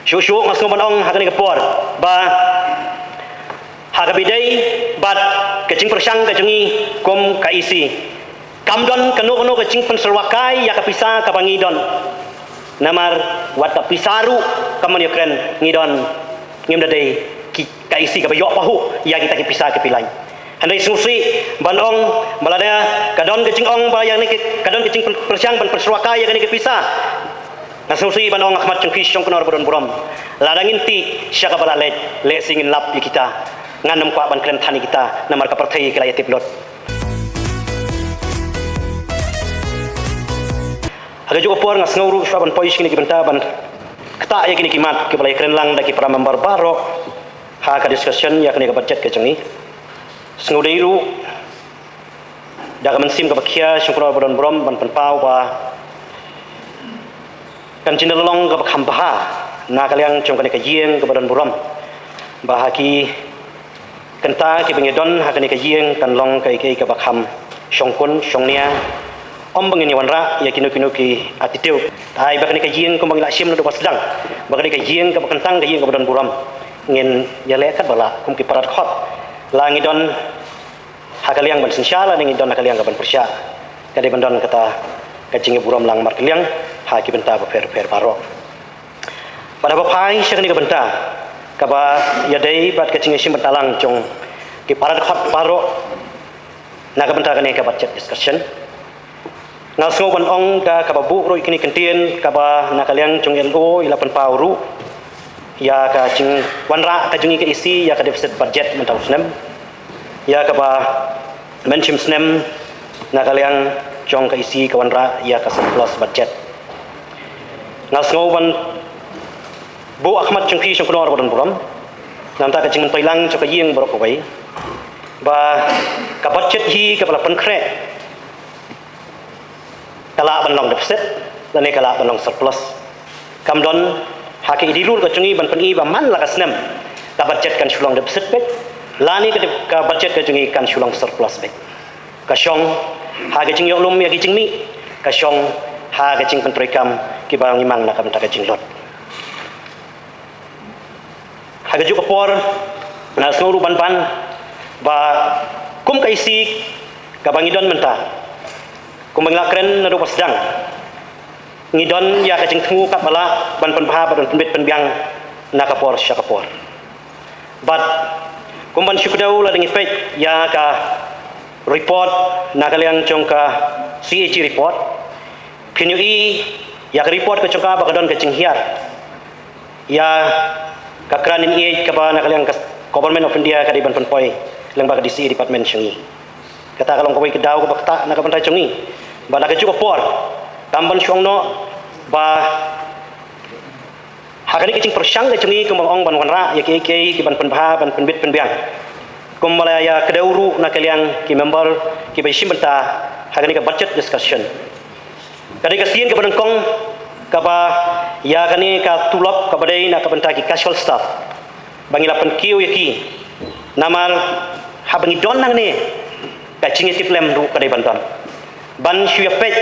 syuk ngas ngoban ong hakani kapor ba hakabidai bat kecing persang kecungi kom kaisi kamdon kanu kecing penserwakai ya kapisa kapangidon namar wat kapisaru kaman yokren ngidon ngimdadai kaisi kabayok pahu ya kita kipisa kepilai handai susi banong balada kadon kecing ong ba yang ni kadon kecing persang ban penserwakai ya kani kapisa nasusi banong Ahmad Cengkis syong kenor bodon buram ladang inti syaka balalet le singin lap di kita nganam kwa ban kren thani kita namar kaparthai kelaya tiplot aga juga por ngas ngauru swaban pois kini kibenta ban kata ya kini kimat ke balai kren lang daki para member barok ha ka discussion ya kini ka budget ke cengi sngudairu daga mensim ka bakia syong kenor bodon buram ban penpau ba kan cindelong ke bakhambaha na kaliang chung kani kajieng ke badan buram bahaki kenta ki bengedon hakani kajieng kan long kai ke bakham syongkun syongnia om bengeni wanra ya kinu ki attitude tai bakani kajieng ko bangla sim do pasdang bakani kajieng ke bakentang kajieng ke badan buram ngin yale kat bala kum ki parat khot langidon hakaliang ban sensyala ngidon hakaliang ke ban persya kadi bandon kata kajing buram lang markliang ha ki benta ba fer barok pada bapai syakni ka benta ka ba yadai bat kajing sim bentalang jong ki parat khot barok na ka benta kani ka budget discussion ngal so ban ong ka ba bu ro ikini kentien ka ba na kaliang jong LO ila pen pauru ya ka jing wanra ka jungi ka isi ya ka deficit budget mentau snem ya ka ba menchim snem na kaliang jong ka isi kawan ra ya ka surplus budget ngas ngoban bu Ahmad Cengkis syong kenor bodon buram namta ka jing pailang cho ka yeng borok bai ba ka budget hi ka bala penkre kala banong deficit lane kala banong surplus kamdon haki dilur ka cungi ban peni ba man la ka snem ka budget kan syulong deficit bek lani ka budget ka cungi kan syulong surplus bek ka syong ha gajing yok lum ya gajing mi ka syong ha gajing pentrikam ki bang imang na kam ta gajing lot ha gaju kapor na suru ban ba kum ka isi ka bangidon menta kum bangla kren na do pasdang ngidon ya gajing thu ka bala ban penbha ban penbit penbiang na kapor sya kapor bat kum ban syukdau la dengi pej ya ka report na kaliang chongka CAG report PNUI ya report ke chongka bakadon ke cinghiar ya ka kranin i ka ba na kaliang government of India ka di ban penpoi leng ba DC department chingi kata kalong kawai kedau ka bakta na ka bantai chingi ba na ka juga por tamban syongno ba hakani ke cing persang ke chingi kumang ong ban wanra ya ke ki ban penbha ban penbit penbiang kummalaya kedauru na kaliang ki member ki baisim benta hagani ka budget discussion kadi ka sien ka badengkong ka ba ya kani ka tulop ka badai na ka benta ki casual staff bangila penkiu yaki namal ha bangi don nang ni ka cingi tiplem du kadai banton ban syuya pet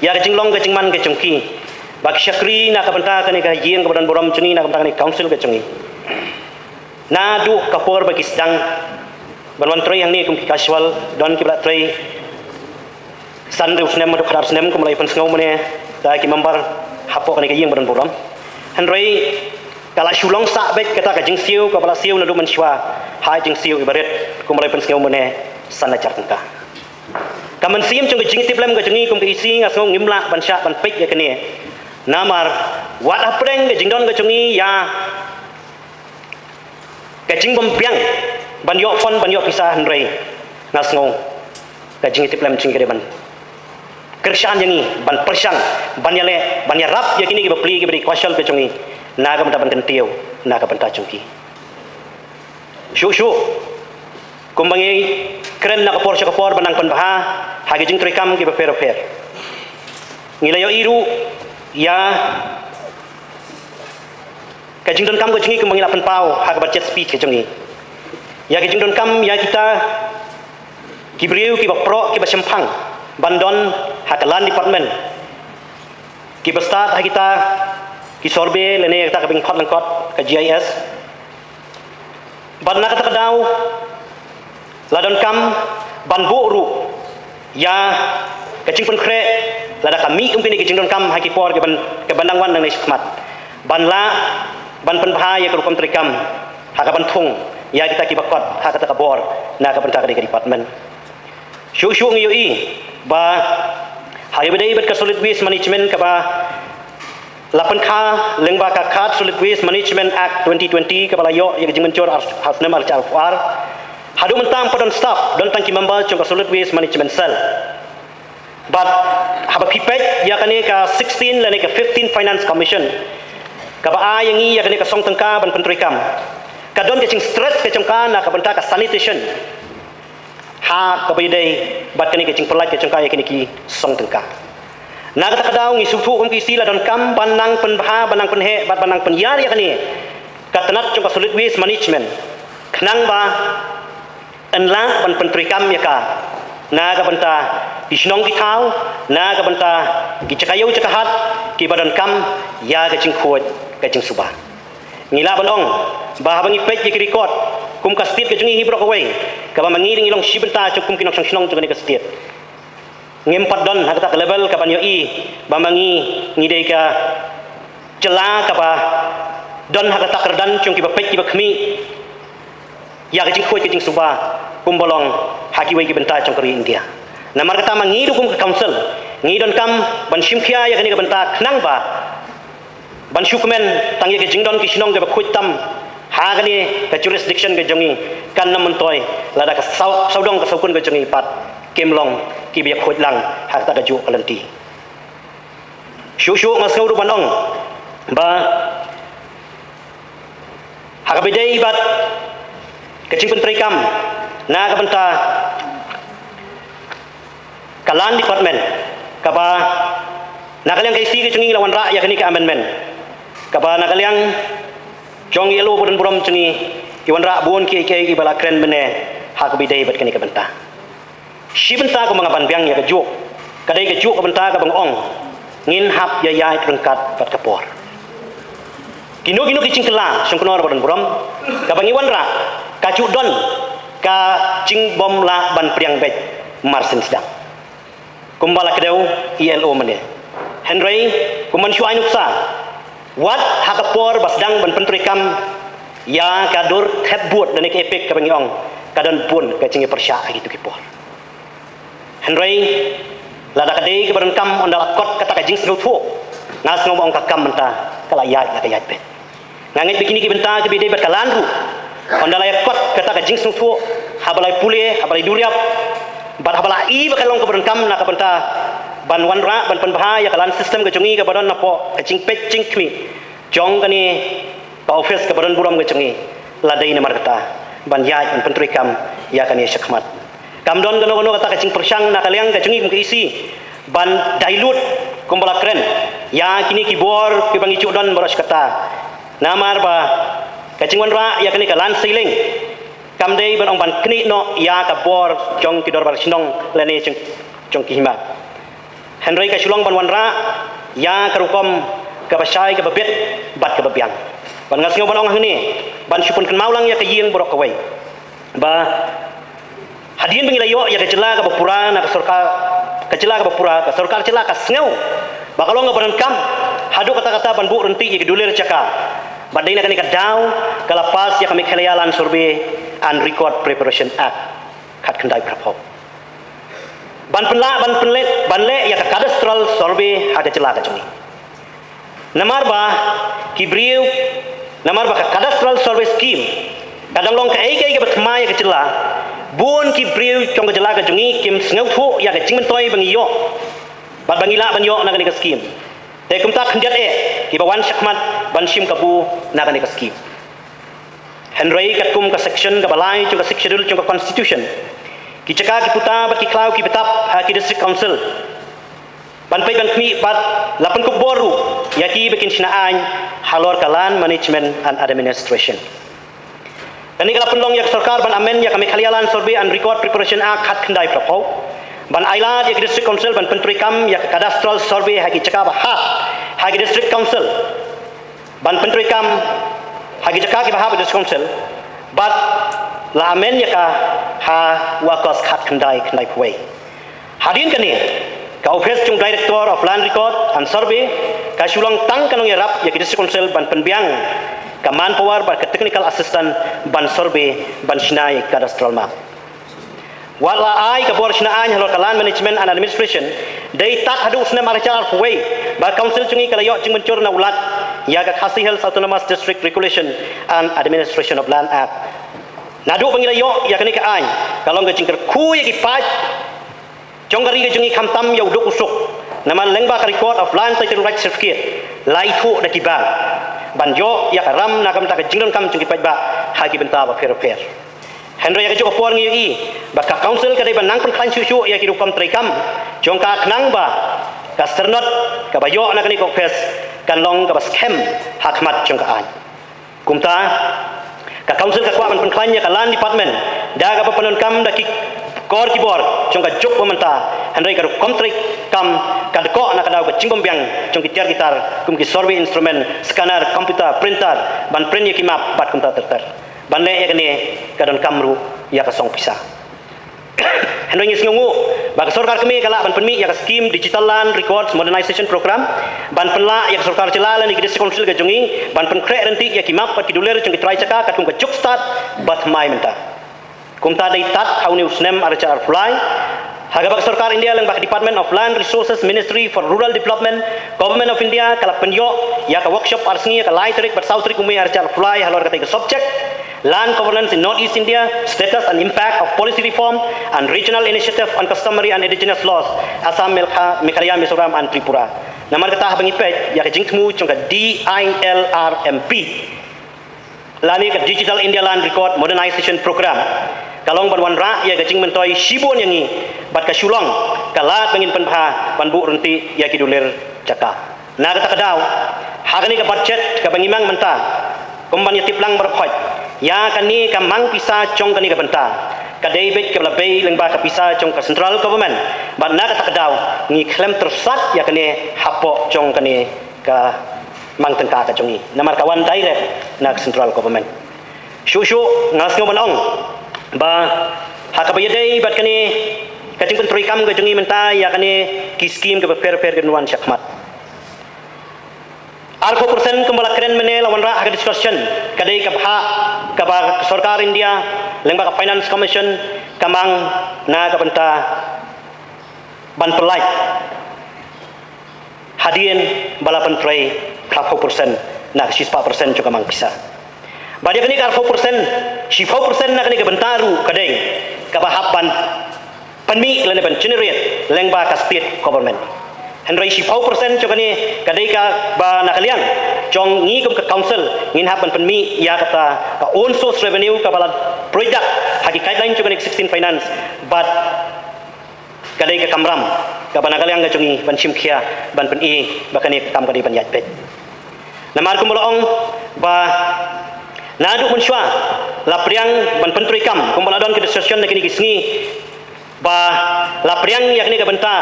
ya ka cinglong ka cingman ka cungki bak syakri na ka benta kani ka hijien ka badan boram cuni na ka benta kani council ka cungi na du kapor bagi sedang banwan tray yang ni kum casual don ki bla tray san du snem du khadar snem kum lai pen ngau mane da ki member hapo kan ki yeng badan boram han rai kala shulong sa bet kata ka jing siu ka bala siu na du man shwa ha jing siu ibaret kum lai pen ngau mane san na chartangka kaman sim chung jing tiplem ka jungi kum ki isi ngasong ngimla ban sha ban pek ya kene namar wat apreng ka jing don ka jungi ya ka jing bompiang ban yok fon ban yok pisah hendrai ngas ngong ka jing tiplem jing kede ban kersaan yangi ban persang ban yale ban yarap ya kini ki bapli ki beri kwasal pe chungi na ka ban kentiu na ka ban ta chungki syu kumbangi keren na kapor sya kapor banang panbaha hagi jing trikam ki baper ngilayo iru ya ka jing don kam ko chungi kumbangi lapan pau ha ka budget speed ke chungi ya ki jingdon kam ya kita kibriu ki bapro ki basempang bandon hakalan department ki bestat ha kita ki ki sorbe lene ta ka bing khot langkot ka GIS ban na ka ta dau ladon kam ban bo ru ya ka ching pun kre lada kami umpini ki ching don kam ha ki por ke bandang wan nang nei khmat ban la ban pen bha ya ka rukom trikam ha ka ban thung ya kita ki bakot ha ka ta ka bor na ka ban ta ka department shu ngi i ba hai bedai bet ka solid waste management ka ba lapan kha lengba ka khat solid waste management act 2020 ka bala yo ya jing mencor has nama al far hadu mentang padon staff don tangki member chung ka solid waste management cell but haba pipet ya kane ka 16 lane ka 15 finance commission ka ba yang i ya kane ka song tangka ban pentrikam ka don ke ching stress ke chungka na ka banta ka sanitation ha ka bedai bat kane ke ching pelat ke chungka ya kane ki song tangka na ka daw ngi sufu ki sila don kam banang penbha banang penhe bat banang penyar ya kane ka tanat chung ka solid waste management khnang ba enla ban pentrikam ya ka na ka banta ki snong ki thau na ka banta ki chakayo chakahat ki badan kam ya ka ching khot ka ching suba ngila banong ba bangi pet ki record kum ka state ka jungi hibrok away ka ba mangiring ilong shibenta chukum kinok snong chung ka state ngem 4 don ha ka level ka ban yo i ba mangi ngidei ka jela ka ba don ha ka takardan chung ki ba pet ki ba khmi ya ka ching khot ka ching suba kum bolong haki wai ki benta chung kari India namar kata mangi dukum ke council ngi don kam ban shimkhia ya kani ka benta khnang ba ban shukmen tangi ke jingdon ki shinong ke ba khut tam ha kani ka jurisdiction ke jongi kan nam toy lada ka saudong ka saukun ke jongi pat kemlong ki bi khut lang ha ta ka ju kalanti shu ngasau ru banong ba ha ka bedai bat ke jing pentri kam na ka benta kalan department kaba nakaliang kaisi ke chungi lawan ra ya kani ka amendment kaba nakaliang chong yelo budan buram chungi iwan ra buon ki bala kren bene ha ka bidai bat kani ka benta shi benta ko mga banbyang ya ka juk kadai ka juk ka benta ka bang ong ngin hap ya ya rengkat bat ka por kino ki cingkela sungkunor budan buram ka bang iwan ra ka juk don ka cing bom la ban priang bet marsin sidang kumbala kedau ILO mane Henry kuman shu ainuksa wat hakapor basdang ban pentrikam ya kadur thet buat dan ke epek ka bangiong kadan pun ka cingi persya gitu ki por Henry lada kadai ke badan kam ondal kot kata ka jing snu thu ngas ngomong ka kam menta kala yai ka yai pe ngangit bikini ki benta ke bidai bat kalanru ondal ay kot kata ka jing snu thu habalai pule habalai duriap bat habala i bakalong ka badan kam na ka benta ban wanra ban penbha ya kalan sistem ke chungi ka badan napo ka ching pet ching kmi jong kani ka office ka badan buram ke chungi ladai na markata ban yai ban pentrikam ya kani syakmat kam don gono kata ka ching persang na kaliang ka chungi ke isi ban dilute kumbala kren ya kini ki bor ki bangi chudon boros kata namar ba ka ching wanra ya kani ka lan ceiling kam dei ban ong ban kni no ya ka bor jong ki dor bar sinong lene jong ki hima Henry ka sulong ban wanra ya karukom ka basai ka babet bat ka babiang ban ngasngo ban ong hni ban supun kan maulang ya ka yeng borok kawai ba hadin bingila yo ya ka jela ka bapura na ka sarkar ka jela ka bapura ka sarkar jela ka sneu ba kalong ban kam hadu kata-kata ban bu renti ya dulir caka badai na kani ka daw kala pas ya kami khalayalan survey and record preparation act khat khandai prapho ban le ya cadastral survey ada jela ka chuni namar ba kibriu namar ba cadastral survey scheme kadang long ka ai ka bathma ya ka jela bon kibriu chong ka jela ka jungi kim sneu thu ya ka chingmen toy bangi yo bat bangila ban yo na ka scheme te kumta khanjat ki bawan shakmat ban shim kabu na ka scheme Henry katkum ka section ka balai chung ka schedule chung ka constitution ki caka ki puta bat ki klau ki betap ki district council ban pai ban kmi bat lapan ko boru ya ki bikin sinaan halor kalan management and administration dan ni kala pendong ya sarkar ban amen ya kami khalialan survey and record preparation act khat khandai prapo ban ailat ya ki district council ban pentrikam ya cadastral survey ha ki caka ba ha ki district council ban pentri kam hagi jaka ki bahab British Council but la amen ya ka ha wakos khat khandai phuai hadin kani ka office chung director of land record and survey ka sulong tang kanong yarap ya ki District Council ban penbiang ka manpower ban ka technical assistant ban survey ban sinai cadastral map wala ai ka bor sinai halor ka land management and administration dei tat hadu usne marachar phuai ba council chungi kalayo chung mencur na ulat ya ka Khasi Hills Autonomous District Regulation and Administration of Land Act nadu pangilayo ya kani ka ai kalong ka jingker khu ya ki paj jongari ke jungi khamtam ya uduk usuk nama lengba ka record of land title right certificate lai thu da kibal banjo ya karam na kam ta ka jingron kam jungi paj ba hagi benta ba fer Henry ya ke joko por ngi i ba ka council ka dai banang pen klan chu ya ki rukam trikam jongka khnang ba ka sternot ka bayo na kani ko fes kan long ka bas kem hakmat jongka an kumta ka council ka kwa pen klan ya ka land department da ka panon kam da ki kor kibor jongka juk pementa Henry ka rukam trikam ka ko na ka daw ka cingom biang jongki tiar gitar kum ki survey instrument scanner computer printer ban print ya ki map bat kumta terter banle ya kene kadon kamru ya ka song pisa Henry ngis ngungu bag sarkar kami kala ban penmi ya ka scheme digital land records modernization program ban penla ya ka sarkar celala ni District Council ga jungi ban pen kre renti ya ki map pat kiduler chung ki try caka kat kum ka juk start bat mai menta kumta dai tat hauni usnem archa fly Hagabak Sarkar India lang bak Department of Land Resources Ministry for Rural Development Government of India kala penyo ya ka workshop arsngi ka lai tarik bat south tarik umay archa fly halor ka ka subject land governance in Northeast India, status and impact of policy reform and regional initiative on customary and indigenous laws, Assam, Meghalaya, Mizoram and Tripura. Naman kata habang ipet, ya ka jingtmu chung ka DILRMP, lani ka Digital India Land Record Modernization Program. Kalong banwan ra, ya ka jing mentoy shibon yangi, bat ka shulong, kalat bangin penbha, banbu renti, ya ki dulir caka. Nagata kadaw, hagani ka budget, ka bangimang menta, kumbanya tiplang berpoj, ya kani ka mang pisa chong kani ka benta ka David ka labay lengba ka pisa chong ka central government ban na ka takdaw ngi klem tersat ya kani hapo chong kani ka mang tengka ka chongi namar kawan direct na central government shu ngas ngo manong ba hakabayadai bat kani kacing pentroi kam ka chongi menta ya kani ki scheme ka per genuan syakmat Arko persen kembali keren menel lawan ra aga discussion kadai ka bha ka ba sarkar India lengba ka finance commission kamang na ka benta ban pelai hadien balapan tray 40% na 4% juga mang bisa badia kini ka 4% 4% na kani ka bentaru kadai ka bahapan panmi lene ban generate lengba ka state government Henry 4% cho kani kadai ka ba nakaliang chong ngi kum ka council ngin hapan penmi ya kata ka own source revenue ka bala project hagi guideline cho kani 16 finance but kadai ka kamram ka ba nakaliang ga chongi ban simkhia ban pen e ba kani kam kadai ban yat pet namar kum bolong ba nadu mun shwa la priang ban pentri kam kum bala don ke discussion na kini kisngi ba la priang yakni ka benta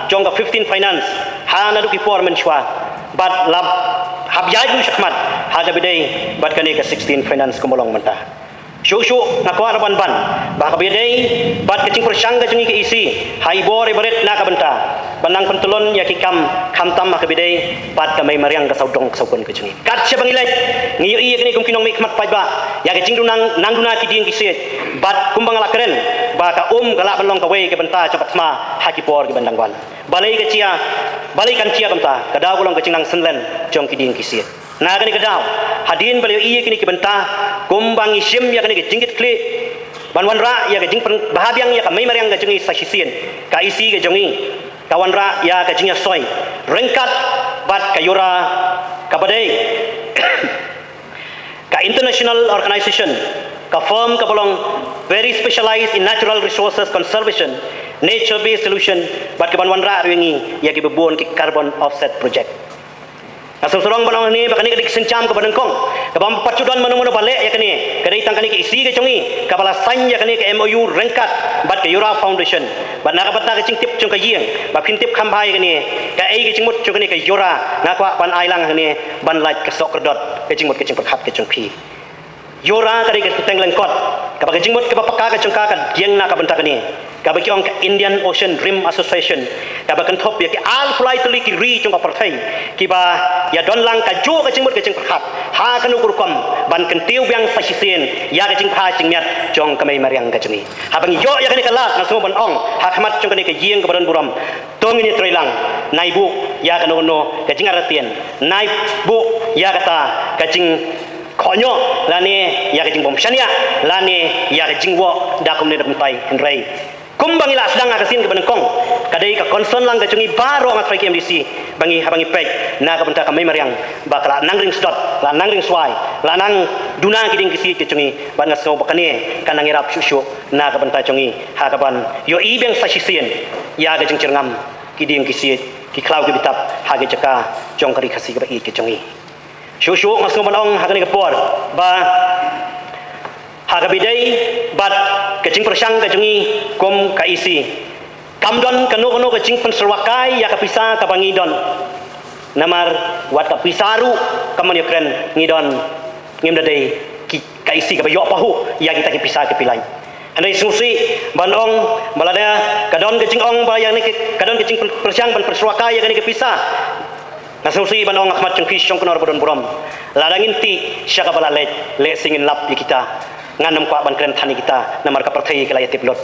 jong ka 15 finance ha na du ki for menchwa but la habyaj syakmat ha ga bidai bat kani ka 16 finance kumolong menta shu na ko ban ba ka bidai bat kacing persang ga jungi ke isi hai bore baret na ka benta banang pentulon ya ki kam tam ka bidai bat ka mai mariang ka saudong saukon ka jungi kat sya bangilai ngi i kini kum kinong mikmat pai ba ya ka jing nang duna ki ding ki se bat kumbang la keren ba ka galak belong ka wei ke benta cepat ma haki por ke bandang wan balai kan cia benta kadaw golong ke cingang senlen jong kiding kisit na kani kadaw hadin balai iye kini ke benta kumbang isim ya kani ke jingit kli banwan ra ya ke jing bahabiang ya ka mai mariang ke jengi sasisien ka isi ke jongi kawan ra ya ke jingya soi rengkat bat kayura kabadai ka international organization ka firm ka bolong very specialized in natural resources conservation nature based solution bat ke banwan ra ringi ya ke bebon ki carbon offset project Asal sorong banong ni bakani kadik sencam ke badan kong. Kabam pacudan manu-manu balik ya kani. Kadai tang kani ke isi ke congi. Kabala san ya kani ke MOU rengkat bat ke Yura Foundation. Bat nak bat nak cing tip cung ke yieng. Bat kin tip khambai kani. Ka ai ke cingmut cung kani ke Yura. Ngakwa ban ai lang kani ban lait ke sok kedot ke cingmut ke cing perkhat ke cung pi. Yura kadi ke teng lengkot. Kabak ke cingmut ke bapaka ke cung ka dieng nak ka bentak kani. Kabak ke ong ke Indian Ocean Rim Association. Kabak kan top ya ke al fly tuli ki ri cung apartheid. Kiba ya don lang ka jo ka cingmut ka cing perkhat ha kan ukur kom ban kan tiu biang fasisen ya ka cing pha cing miat jong kamai mariang ka cungi ha bang yo ya kan ka lat na so ban ong ha khamat jong kan ka yieng ka badan buram tong ni troilang nai bu ya kan no ka cing aratien nai bu ya kata ka cing konyo lani ya ka cing bom syania lani ya ka cing wo da kom ne dam tai henrei kumbang ila sedang akasin ke benengkong kadai ka concern lang ka cungi baro ngat fai KMDC bangi habangi pek na ka benta ka mai mariang bakala nangring sedot la nangring swai la nang duna kiding kisi ke cungi ban ngaso bakane kan nangirap syusyu na ka benta cungi ha ka ban yo i beng sasisien ya ga jeng cerngam kiding kisi ki klau ke bitap ha ge jaka jong kari khasi ke bai ke cungi syusyu ngaso banong ha ka ni ka por ba Hagabidai bat kecing persang kecungi kom kaisi kamdon kanu kecing penserwakai ya kapisa kapangidon namar wat kapisaru kaman yakren ngidon ngimdadai kaisi kabayok pahu ya kita kipisa kepilai andai susi banong balada kadon kecing ong bayang ni kadon kecing persang ban penserwakai ya kani kapisa nasusi banong Ahmad Cengkis song kenor bodon buram ladangin ti syaka balalet le singin lap di kita nganam kwa ban kren thani kita namar ka parthai kelaya tiplot